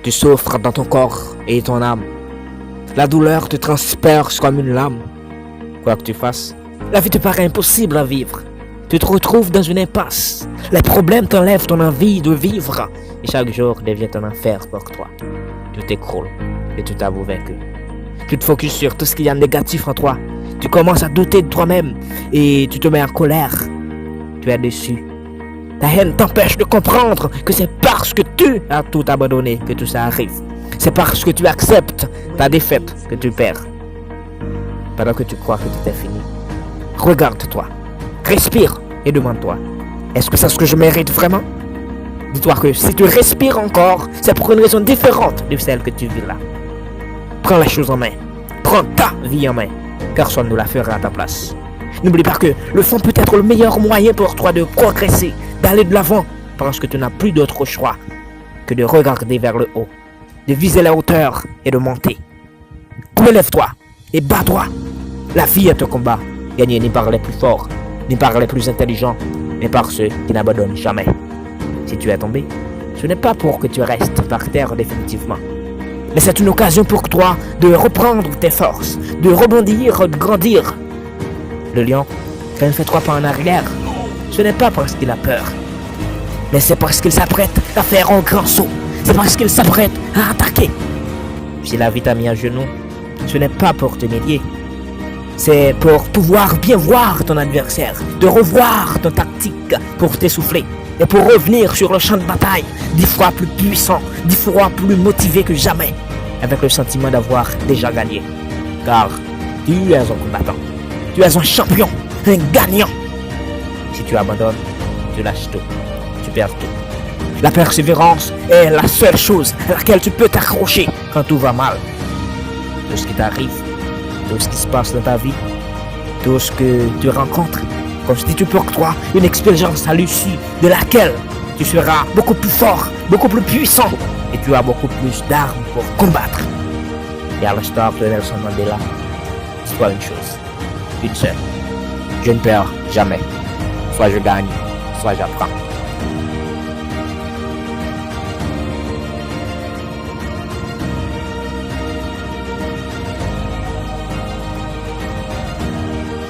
Tu souffres dans ton corps et ton âme. La douleur te transperce comme une lame. Quoi que tu fasses, la vie te paraît impossible à vivre. Tu te retrouves dans une impasse. Les problèmes t'enlèvent ton envie de vivre. Et chaque jour devient un enfer pour toi. Tu t'écroules et tu t'avoues vaincu. Tu te focuses sur tout ce qu'il y a de négatif en toi. Tu commences à douter de toi-même et tu te mets en colère. Tu es déçu. Ta haine t'empêche de comprendre que c'est parce que tu as tout abandonné que tout ça arrive. C'est parce que tu acceptes ta défaite que tu perds. Pendant que tu crois que tout est fini, regarde-toi, respire et demande-toi, est-ce que c'est ce que je mérite vraiment? Dis-toi que si tu respires encore, c'est pour une raison différente de celle que tu vis là. Prends les choses en main, prends ta vie en main, personne ne la fera à ta place. N'oublie pas que le fond peut être le meilleur moyen pour toi de progresser, d'aller de l'avant, parce que tu n'as plus d'autre choix que de regarder vers le haut, de viser la hauteur et de monter. Relève-toi et bats-toi. La vie est un combat, gagné ni par les plus forts, ni par les plus intelligents, mais par ceux qui n'abandonnent jamais. Si tu es tombé, ce n'est pas pour que tu restes par terre définitivement, mais c'est une occasion pour toi de reprendre tes forces, de rebondir, de grandir. Le lion, quand il fait 3 pas en arrière, ce n'est pas parce qu'il a peur, mais c'est parce qu'il s'apprête à faire un grand saut. C'est parce qu'il s'apprête à attaquer. Si la vie t'a mis à genoux, ce n'est pas pour t'humilier. C'est pour pouvoir bien voir ton adversaire, de revoir ton tactique pour t'essouffler et pour revenir sur le champ de bataille 10 fois plus puissant, 10 fois plus motivé que jamais, avec le sentiment d'avoir déjà gagné. Car tu es un combattant, tu es un champion, un gagnant. Si tu abandonnes, tu lâches tout, tu perds tout. La persévérance est la seule chose à laquelle tu peux t'accrocher quand tout va mal. Tout ce qui t'arrive, tout ce qui se passe dans ta vie, tout ce que tu rencontres, constitue pour toi une expérience à l'issue de laquelle tu seras beaucoup plus fort, beaucoup plus puissant et tu as beaucoup plus d'armes pour combattre. Et à l'instar de Nelson Mandela, dis-toi une chose, une seule. Je ne perds jamais. Soit je gagne, soit j'apprends.